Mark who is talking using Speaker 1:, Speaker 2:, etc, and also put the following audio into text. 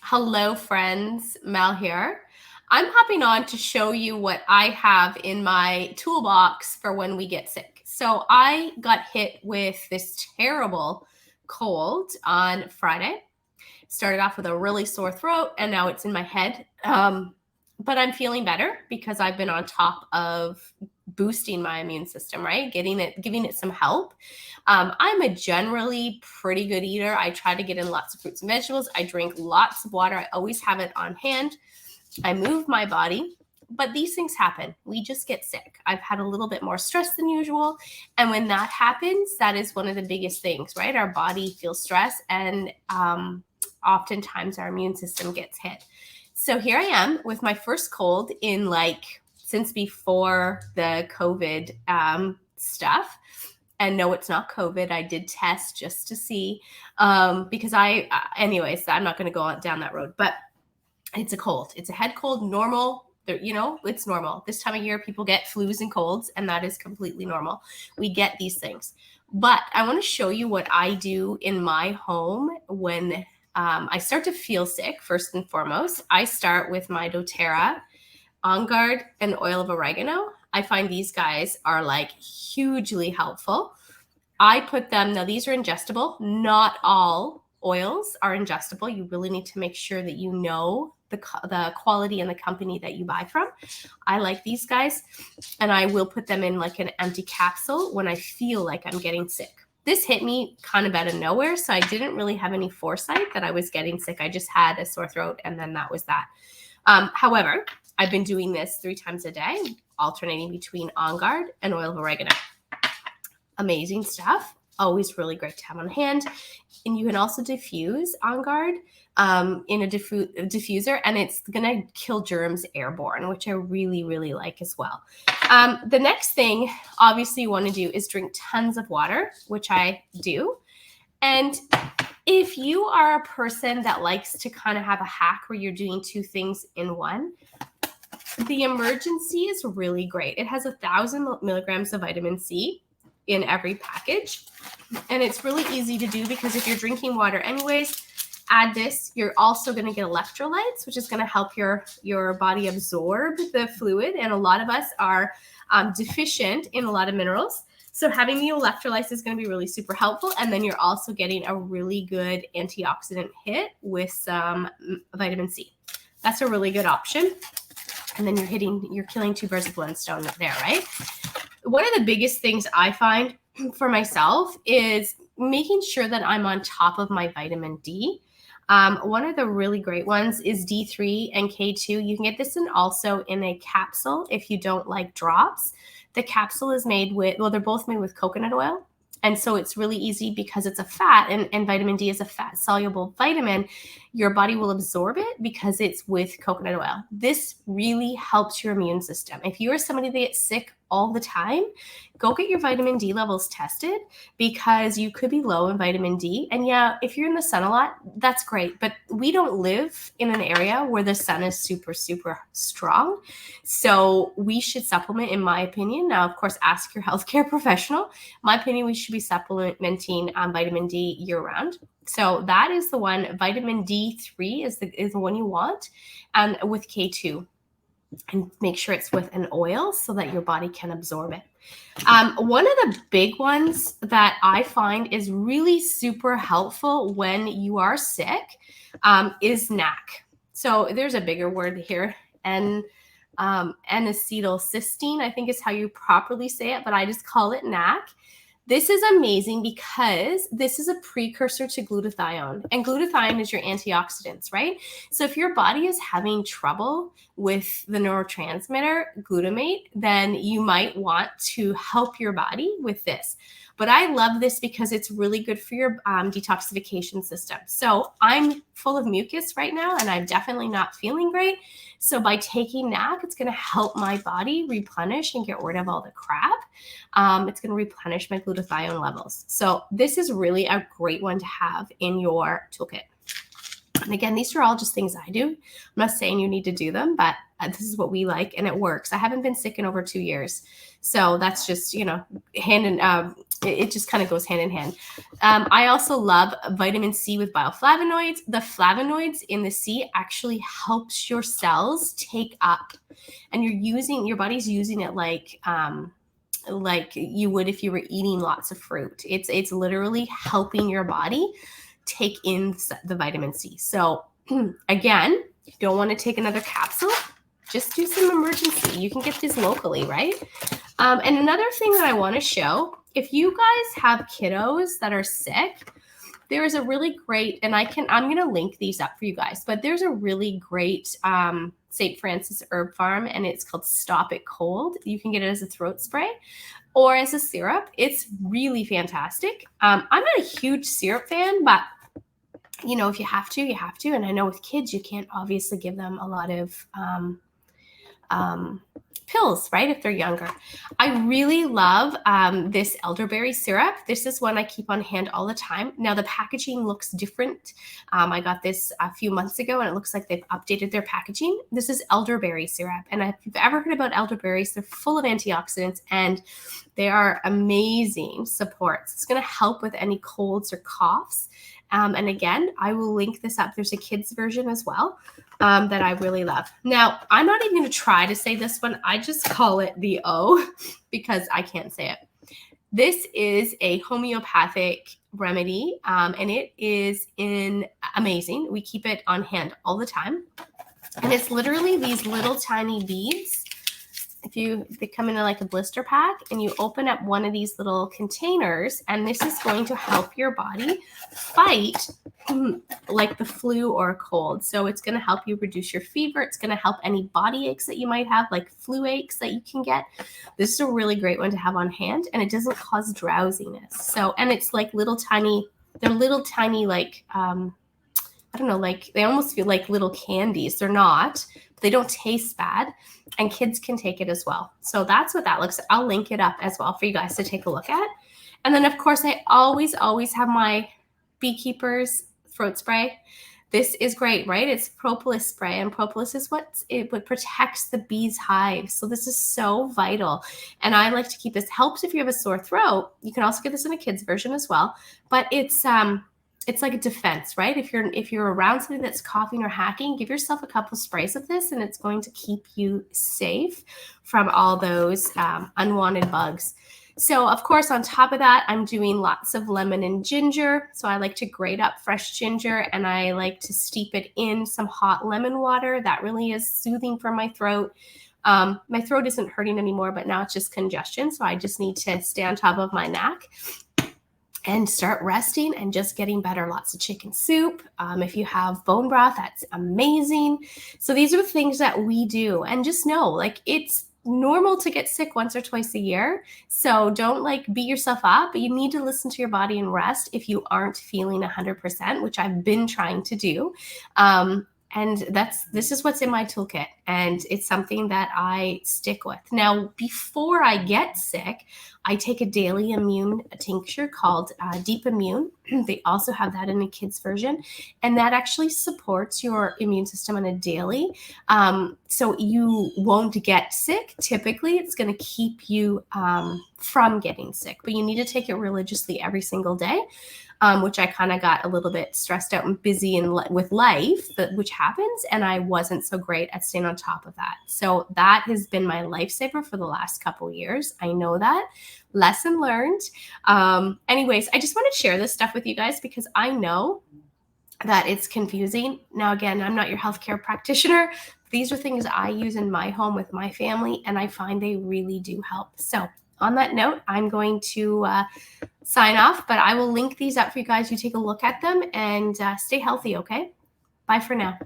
Speaker 1: Hello, friends. Mel here. I'm hopping on to show you what I have in my toolbox for when we get sick. So I got hit with this terrible cold on Friday. Started off with a really sore throat, and now it's in my head. But I'm feeling better because I've been on top of boosting my immune system, right? Giving it some help. I'm a generally pretty good eater. I try to get in lots of fruits and vegetables. I drink lots of water. I always have it on hand. I move my body, but these things happen. We just get sick. I've had a little bit more stress than usual. And when that happens, that is one of the biggest things, right? Our body feels stress, and oftentimes our immune system gets hit. So here I am with my first cold in since before the COVID stuff. And no, it's not COVID. I did test just to see because anyways, I'm not going to go down that road, but it's a cold. It's a head cold, normal. It's normal. This time of year, people get flus and colds, and that is completely normal. We get these things. But I want to show you what I do in my home when I start to feel sick. First and foremost, I start with my doTERRA, On Guard, and oil of oregano. I find these guys are hugely helpful. I put them, now these are ingestible. Not all oils are ingestible. You really need to make sure that you know the quality and the company that you buy from. I like these guys, and I will put them in an empty capsule when I feel like I'm getting sick. This hit me kind of out of nowhere, so I didn't really have any foresight that I was getting sick. I just had a sore throat, and then that was that. However, I've been doing this 3 times a day, alternating between On Guard and oil of oregano. Amazing stuff. Always really great to have on hand. And you can also diffuse On Guard in a diffuser, and it's going to kill germs airborne, which I really, really like as well. The next thing, obviously, you want to do is drink tons of water, which I do. And if you are a person that likes to kind of have a hack where you're doing 2 things in one, the Emergen-C is really great. It has 1,000 milligrams of vitamin C in every package. And it's really easy to do because if you're drinking water anyways, add this. You're also going to get electrolytes, which is going to help your body absorb the fluid. And a lot of us are deficient in a lot of minerals. So having the electrolytes is going to be really super helpful. And then you're also getting a really good antioxidant hit with some vitamin C. That's a really good option. And then you're killing 2 birds with 1 stone there, right? One of the biggest things I find for myself is making sure that I'm on top of my vitamin D. One of the really great ones is D3 and K2. You can get this also in a capsule if you don't like drops. The capsule is they're both made with coconut oil. And so it's really easy because it's a fat, and vitamin D is a fat soluble vitamin. Your body will absorb it because it's with coconut oil. This really helps your immune system. If you are somebody that gets sick all the time, go get your vitamin D levels tested because you could be low in vitamin D. And yeah, if you're in the sun a lot, that's great. But we don't live in an area where the sun is super, super strong. So we should supplement, in my opinion. Now, of course, ask your healthcare professional. My opinion, we should be supplementing vitamin D year round. So that is the one. Vitamin D3 is the one you want, and with K2. And make sure it's with an oil so that your body can absorb it. One of the big ones that I find is really super helpful when you are sick is NAC. So there's a bigger word here, and N-acetylcysteine, I think is how you properly say it, but I just call it NAC. This is amazing because this is a precursor to glutathione, and glutathione is your antioxidants, right? So if your body is having trouble with the neurotransmitter glutamate, then you might want to help your body with this. But I love this because it's really good for your detoxification system. So I'm full of mucus right now, and I'm definitely not feeling great. So by taking NAC, it's going to help my body replenish and get rid of all the crap. It's going to replenish my glutathione levels. So this is really a great one to have in your toolkit. And again, these are all just things I do. I'm not saying you need to do them, but this is what we like and it works. I haven't been sick in over 2 years. So that's just, it just kind of goes hand in hand. I also love vitamin C with bioflavonoids. The flavonoids in the C actually helps your cells take up, and your body's using it like you would if you were eating lots of fruit. It's literally helping your body take in the vitamin C. So again, you don't want to take another capsule, just do some Emergen-C. You can get these locally, right? And another thing that I want to show, if you guys have kiddos that are sick, there is a really great, and I'm going to link these up for you guys, but there's a really great St. Francis Herb Farm, and it's called Stop It Cold. You can get it as a throat spray or as a syrup. It's really fantastic. I'm not a huge syrup fan, but if you have to, you have to. And I know with kids, you can't obviously give them a lot of pills, right? If they're younger. I really love this elderberry syrup. This is one I keep on hand all the time. Now the packaging looks different. I got this a few months ago and it looks like they've updated their packaging. This is elderberry syrup. And if you've ever heard about elderberries, they're full of antioxidants and they are amazing supports. It's going to help with any colds or coughs. And again, I will link this up. There's a kids version as well that I really love. Now, I'm not even going to try to say this one. I just call it the O because I can't say it. This is a homeopathic remedy, and it is amazing. We keep it on hand all the time. And it's literally these little tiny beads. They come in like a blister pack, and you open up one of these little containers, and this is going to help your body fight like the flu or a cold. So it's going to help you reduce your fever. It's going to help any body aches that you might have, like flu aches that you can get. This is a really great one to have on hand, and it doesn't cause drowsiness. So, and it's like they're little tiny like, I don't know, like they almost feel like little candies. They're not, but they don't taste bad, and kids can take it as well. So that's what that looks like. I'll link it up as well for you guys to take a look at. And then of course I always have my beekeeper's throat spray. This is great, right? It's propolis spray, and propolis is what protects the bees' hives. So this is so vital. And I like to keep this. Helps if you have a sore throat. You can also get this in a kid's version as well. But it's like a defense, right? If you're around somebody that's coughing or hacking, give yourself a couple sprays of this, and it's going to keep you safe from all those unwanted bugs. So of course, on top of that, I'm doing lots of lemon and ginger. So I like to grate up fresh ginger, and I like to steep it in some hot lemon water. That really is soothing for my throat. My throat isn't hurting anymore, but now it's just congestion. So I just need to stay on top of my neck and start resting and just getting better. Lots of chicken soup. If you have bone broth, that's amazing. So these are the things that we do. And just know, like, it's normal to get sick once or twice a year. So don't like beat yourself up, but you need to listen to your body and rest if you aren't feeling 100%, which I've been trying to do. And this is what's in my toolkit, and it's something that I stick with. Now, before I get sick, I take a daily immune tincture called Deep Immune. They also have that in a kid's version, and that actually supports your immune system on a daily. So you won't get sick. Typically, it's going to keep you from getting sick, but you need to take it religiously every single day. Which I kind of got a little bit stressed out and busy with life, which happens, and I wasn't so great at staying on top of that. So that has been my lifesaver for the last couple years. I know that. Lesson learned. Anyways, I just want to share this stuff with you guys because I know that it's confusing. Now, again, I'm not your healthcare practitioner. These are things I use in my home with my family, and I find they really do help. So on that note, I'm going to sign off, but I will link these up for you guys. You take a look at them and stay healthy, okay? Bye for now.